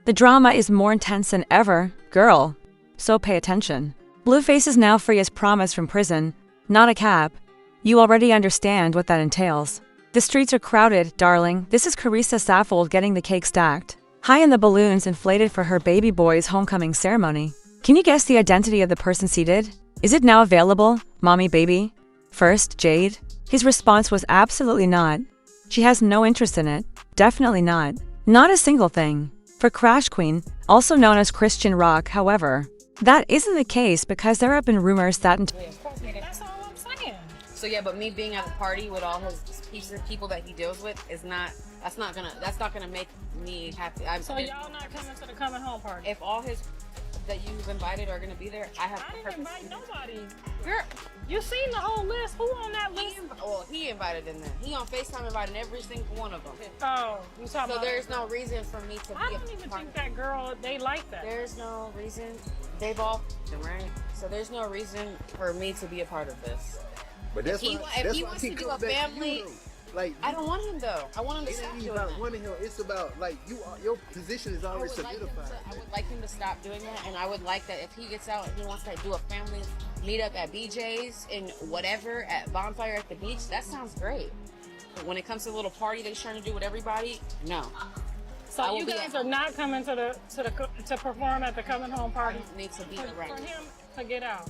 The drama is more intense than ever, girl. So pay attention. Blueface is now free as promised from prison, not a cab. You already understand what that entails. The streets are crowded, darling. This is Carissa Saffold getting the cake stacked, high in the balloons inflated for her baby boy's homecoming ceremony. Can you guess the identity of the person seated? Is it now available, mommy baby? First, Jade. His response was absolutely not. She has no interest in it. Definitely not. Not a single thing. For Crash Queen, also known as Chrisean Rock, however, that isn't the case because there have been rumors that That's all I'm saying. So yeah, but me being at the party with all his people that he deals with is not. That's not gonna make me happy. So y'all not coming to the coming home party? If all his that you've invited are gonna be there, I didn't invite nobody. Girl, You seen the whole list? Who on that list? he invited them. He on FaceTime invited every single one of them. Oh, you talking So about? there's no reason for me to. I don't even think that girl. They like that. There's no reason. They've all right. So there's no reason for me to be a part of this. But that's if he wants to do a family. Like, I don't want him though. I want him to stop doing that. Wanting him, it's about like your position is already solidified. I would like him to stop doing that, and I would like that if he gets out and he wants to do a family meetup at BJ's and whatever at bonfire at the beach. That sounds great. But when it comes to a little party that he's trying to do with everybody, no. So you guys are not coming to perform at the coming home party. I don't need to be around. For him to get out.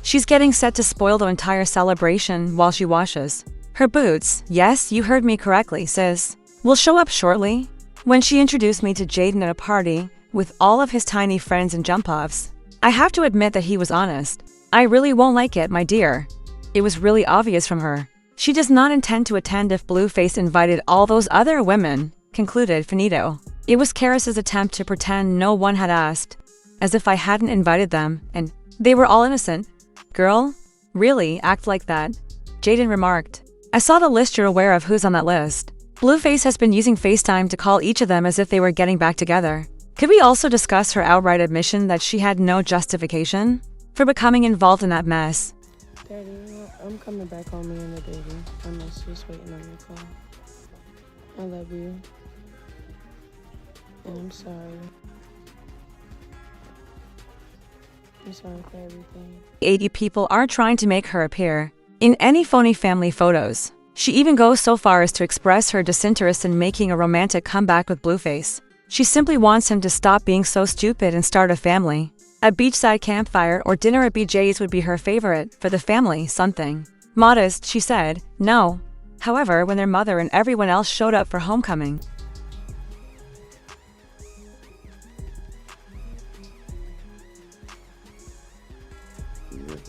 she's getting set to spoil the entire celebration while she washes. Her boots, yes, you heard me correctly, sis, will show up shortly. When she introduced me to Jaidyn at a party with all of his tiny friends and jump-offs, I have to admit that he was honest. I really won't like it, my dear. It was really obvious from her. She does not intend to attend if Blueface invited all those other women, concluded Finito. It was Karis's attempt to pretend no one had asked, as if I hadn't invited them, and they were all innocent. Girl, really, act like that, Jaidyn remarked. I saw the list. You're aware of who's on that list. Blueface has been using FaceTime to call each of them as if they were getting back together. Could we also discuss her outright admission that she had no justification for becoming involved in that mess? Daddy, I'm coming back home in the baby. I'm just waiting on your call. I love you. And I'm sorry. I'm sorry for everything. 80 people are trying to make her appear in any phony family photos. She even goes so far as to express her disinterest in making a romantic comeback with Blueface. She simply wants him to stop being so stupid and start a family. A beachside campfire or dinner at BJ's would be her favorite for the family something. Modest, she said, no. However, when their mother and everyone else showed up for homecoming,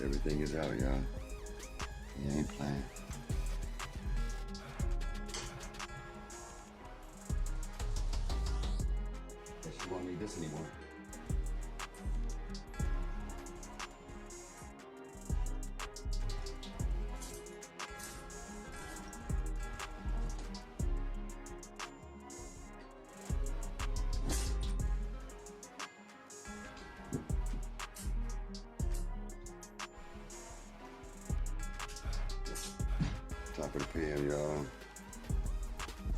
everything is out, y'all. You ain't playing. Guess you won't need this anymore. Top of the PM, y'all.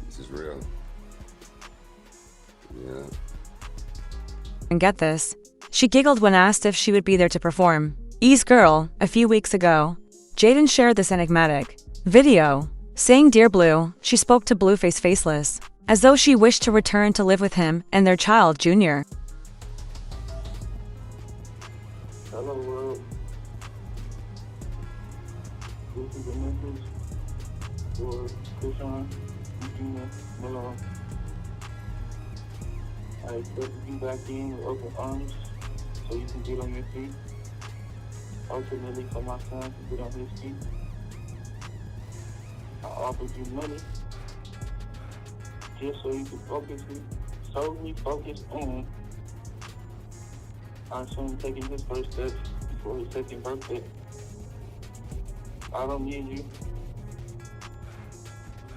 This is real. Yeah. and get this, she giggled when asked if she would be there to perform. Ease Girl, a few weeks ago, Jaidyn shared this enigmatic video. Saying Dear Blue, she spoke to Blueface faceless, as though she wished to return to live with him and their child, Junior. Hello world. This is a message for Chrisean, Regina, Malone. I expect you back in with open arms so you can get on your feet. Ultimately for my son to get on his feet. I offered you money just so you could solely focus on our son taking his first steps before his second birthday. I don't need you.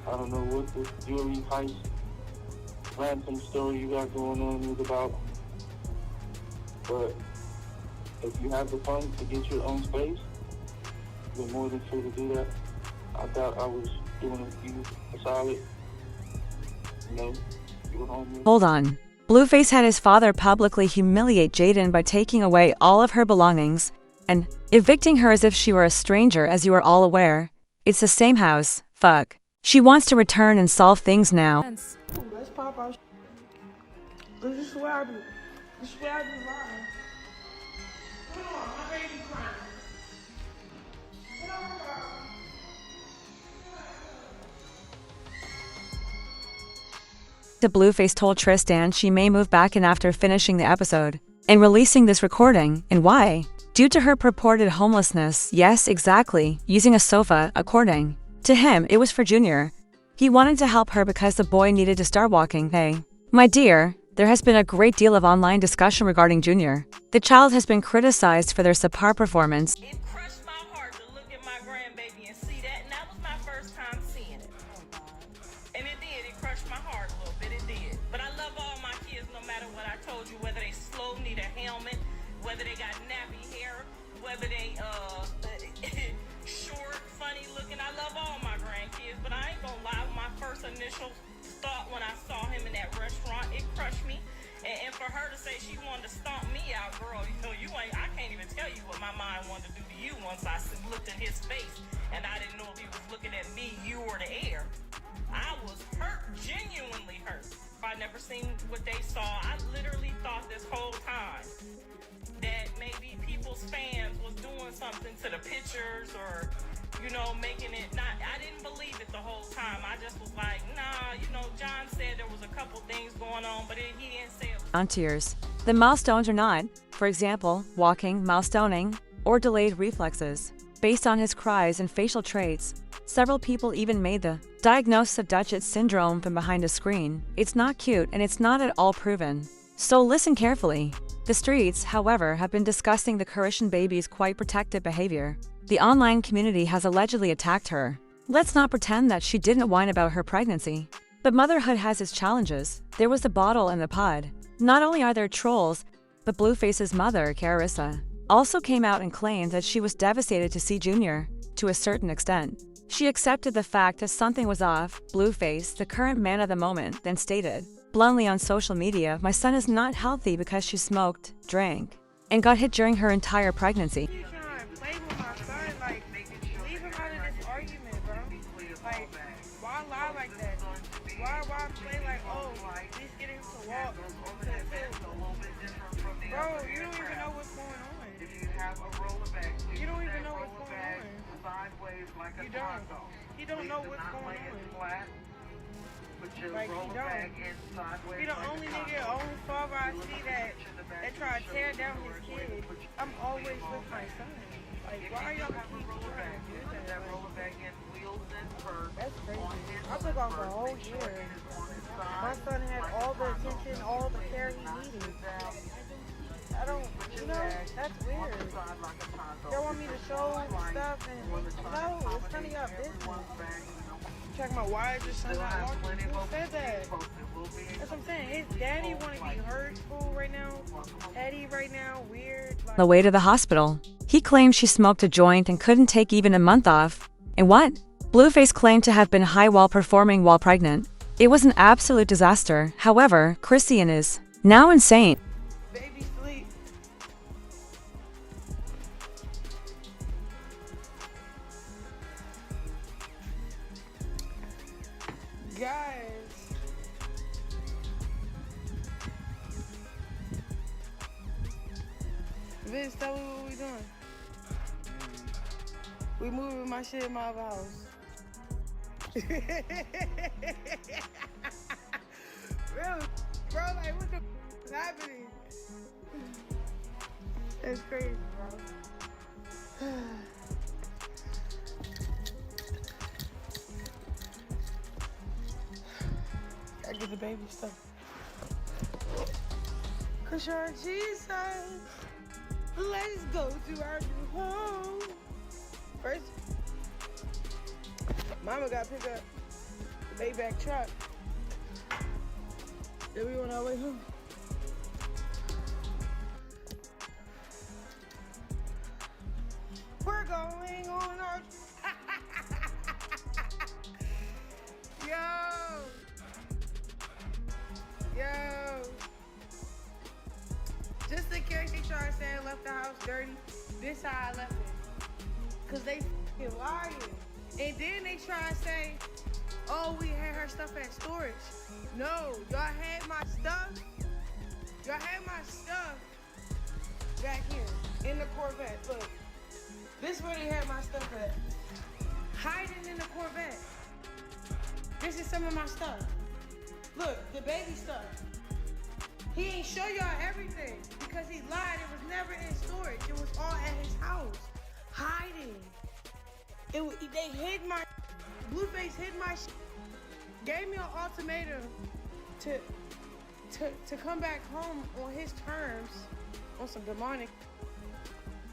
I don't know what this jewelry heist ransom story you got going on is about, but if you have the funds to get your own space, you're more than free to do that. I thought I was doing you a solid. You know, you were home. Hold on. Blueface had his father publicly humiliate Jaidyn by taking away all of her belongings and evicting her as if she were a stranger. As you are all aware, it's the same house. Fuck. She wants to return and solve things now. Let's pop out. This is where I do. This is where I do mine. Come on, my baby crying. The Blueface told Tristan she may move back in after finishing the episode and releasing this recording. And why? Due to her purported homelessness. Yes, exactly. Using a sofa, according to him, it was for Junior. He wanted to help her because the boy needed to start walking. Hey, my dear, there has been a great deal of online discussion regarding Junior. The child has been criticized for their subpar performance. It crushed my heart to look at my grandbaby and see that, and that was my first time seeing it. And it did, it crushed my heart a little bit, it did. But I love all my kids no matter what I told you, whether they slow, need a helmet, whether they got nappy hair, whether they short, funny looking. I love all my grandkids, but I ain't gonna lie, my first initial thought when I saw him in that restaurant, it crushed me. And for her to say she wanted to stomp me out, girl, I can't even tell you what my mind wanted to do to you once I looked at his face and I didn't know if he was looking at me, you, or the air. I was hurt, genuinely hurt. If I never seen what they saw, I literally thought this whole time that maybe people's fans was doing something to the pictures or, making it not. I didn't believe it the whole time. I just was like, nah, John said there was a couple things going on, but he didn't say it. On tears. The milestones are not, for example, walking, milestoning, or delayed reflexes. Based on his cries and facial traits, several people even made the diagnosis of Dutchett syndrome from behind a screen. It's not cute and it's not at all proven. So listen carefully. The streets, however, have been discussing the Chrisean baby's quite protective behavior. The online community has allegedly attacked her. Let's not pretend that she didn't whine about her pregnancy. But motherhood has its challenges. There was the bottle and the pod. Not only are there trolls, but Blueface's mother, Carissa, also came out and claimed that she was devastated to see Junior, to a certain extent. She accepted the fact that something was off. Blueface, the current man of the moment, then stated bluntly on social media, "My son is not healthy because she smoked, drank, and got hit during her entire pregnancy." Why play like, oh, he's getting to walk to the bro, you don't even know what's going on. If you have a rollerback, you don't even know what's going on. Sideways like a taco. You don't know what's going on. Like, you don't. He the only nigga on father I see that try to tear down his kid. I'm always with my son. Like, why y'all keep trying to do that? That's crazy. I took off a whole year. My son had all the attention, all the care he needed. I don't, that's weird. Y'all want me to show stuff and, no, it's none of y'all business. Talking about why is your son not walking? Who said that? That's what I'm saying. His daddy want to be hurtful right now. Eddie right now, weird. On the way to the hospital, he claimed she smoked a joint and couldn't take even a month off. And what? Blueface claimed to have been high while performing while pregnant. It was an absolute disaster. However, Chrisean is now insane. Baby sleep. Guys. Vince, tell me what we doing. We moving my shit in my other house. Really? Bro, like, what the is happening? That's crazy, bro. I get the baby stuff. Chrisean, Jesus, let's go to our new home. First, Mama got to pick up the Maybach truck. Then we on our way home. We're going on our... Yo! try to say I left the house dirty. This how I left it. Cause they f***ing lying. And then they try to say, oh, we had her stuff at storage. No, y'all had my stuff. Y'all had my stuff back here in the Corvette. Look, this is where they had my stuff at. Hiding in the Corvette. This is some of my stuff. Look, the baby stuff. He ain't show y'all everything because he lied. It was never in storage. It was all at his house, hiding. They hid my, Blueface hid my shit. Gave me an ultimatum to come back home on his terms, on some demonic.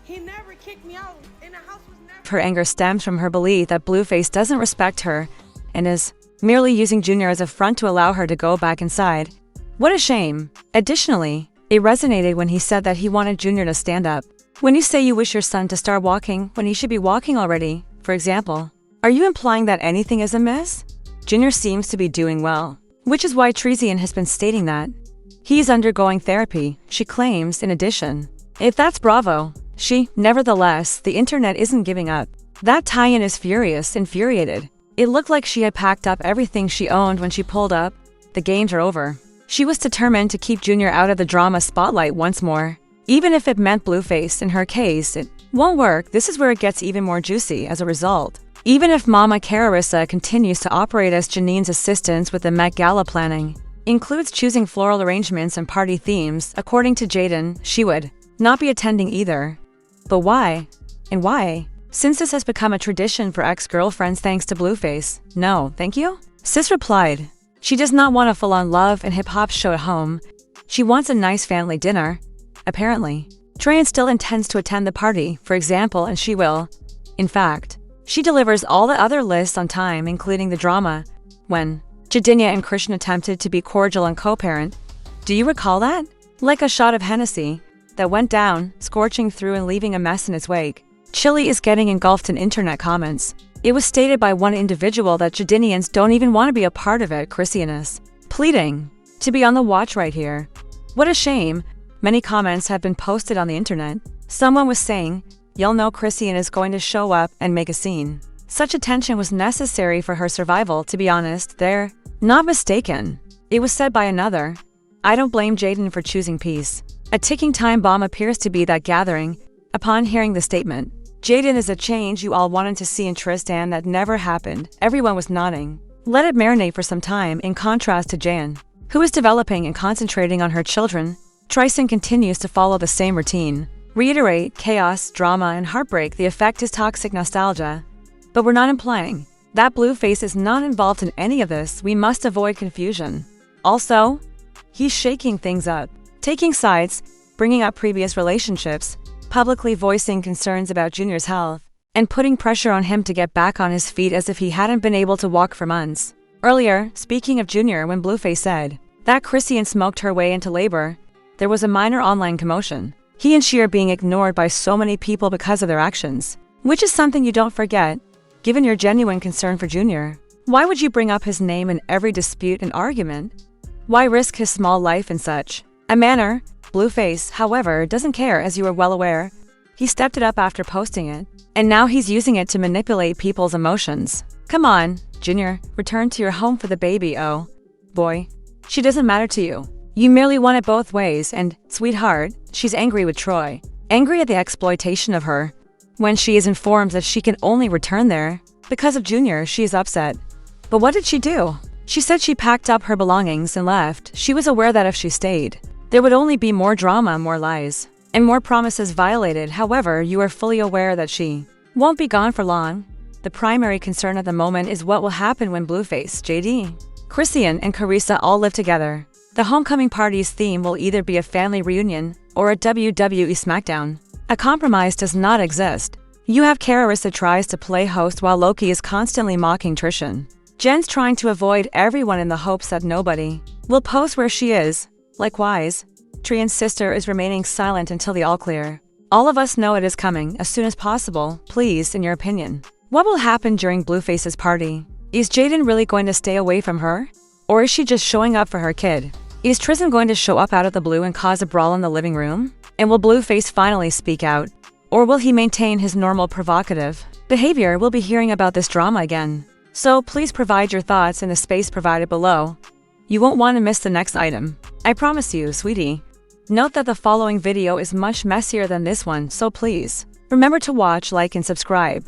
He never kicked me out, and the house was never. Her anger stems from her belief that Blueface doesn't respect her and is merely using Junior as a front to allow her to go back inside. What a shame. Additionally, it resonated when he said that he wanted Junior to stand up. When you say you wish your son to start walking when he should be walking already, for example, are you implying that anything is amiss? Junior seems to be doing well, which is why Chrisean has been stating that. He's undergoing therapy, she claims in addition. If that's bravo, nevertheless, the internet isn't giving up. That tie-in is infuriated. It looked like she had packed up everything she owned when she pulled up. The games are over. She was determined to keep Junior out of the drama spotlight once more. Even if it meant Blueface, in her case, it won't work. This is where it gets even more juicy as a result. Even if Mama Carissa continues to operate as Janine's assistant with the Met Gala planning, includes choosing floral arrangements and party themes, according to Jaidyn, she would not be attending either. But why? And why? Since this has become a tradition for ex-girlfriends thanks to Blueface. No, thank you? Sis replied. She does not want a full-on love and hip-hop show at home. She wants a nice family dinner. Apparently, Trayan still intends to attend the party, for example, and she will. In fact, she delivers all the other lists on time, including the drama, when Jaidyn and Chrisean attempted to be cordial and co-parent. Do you recall that? Like a shot of Hennessy that went down, scorching through and leaving a mess in its wake. Chili is getting engulfed in internet comments. It was stated by one individual that Jaidynians don't even want to be a part of it. Chrisean is pleading to be on the watch right here. What a shame. Many comments have been posted on the internet. Someone was saying, you'll know Chrisean is going to show up and make a scene. Such attention was necessary for her survival, to be honest. They're not mistaken. It was said by another. I don't blame Jaidyn for choosing peace. A ticking time bomb appears to be that gathering. Upon hearing the statement, Jaidyn is a change you all wanted to see in Tristan that never happened. Everyone was nodding. Let it marinate for some time, in contrast to Jan, who is developing and concentrating on her children. Chrisean continues to follow the same routine. Reiterate, chaos, drama, and heartbreak. The effect is toxic nostalgia. But we're not implying that Blueface is not involved in any of this. We must avoid confusion. Also, he's shaking things up, taking sides, bringing up previous relationships, publicly voicing concerns about Junior's health, and putting pressure on him to get back on his feet as if he hadn't been able to walk for months. Earlier, speaking of Junior, when Blueface said that Chrisean smoked her way into labor, there was a minor online commotion. He and she are being ignored by so many people because of their actions, which is something you don't forget, given your genuine concern for Junior. Why would you bring up his name in every dispute and argument? Why risk his small life in such a manner? Blueface, however, doesn't care, as you are well aware. He stepped it up after posting it, and now he's using it to manipulate people's emotions. Come on, Junior, return to your home for the baby. Oh, boy. She doesn't matter to you. You merely want it both ways, and, sweetheart, she's angry with Troy. Angry at the exploitation of her. When she is informed that she can only return there because of Junior, she is upset. But what did she do? She said she packed up her belongings and left. She was aware that if she stayed, there would only be more drama, more lies, and more promises violated. However, you are fully aware that she won't be gone for long. The primary concern at the moment is what will happen when Blueface, Jaidyn, Chrisean, and Carissa all live together. The homecoming party's theme will either be a family reunion or a WWE SmackDown. A compromise does not exist. You have Carissa tries to play host while Loki is constantly mocking Trishan. Jen's trying to avoid everyone in the hopes that nobody will post where she is. Likewise, Trayan's sister is remaining silent until the all-clear. All of us know it is coming as soon as possible. Please, in your opinion, what will happen during Blueface's party? Is Jaidyn really going to stay away from her? Or is she just showing up for her kid? Is Tristan going to show up out of the blue and cause a brawl in the living room? And will Blueface finally speak out? Or will he maintain his normal provocative behavior? We'll be hearing about this drama again. So please provide your thoughts in the space provided below. You won't want to miss the next item. I promise you, sweetie. Note that the following video is much messier than this one, so please remember to watch, like, and subscribe.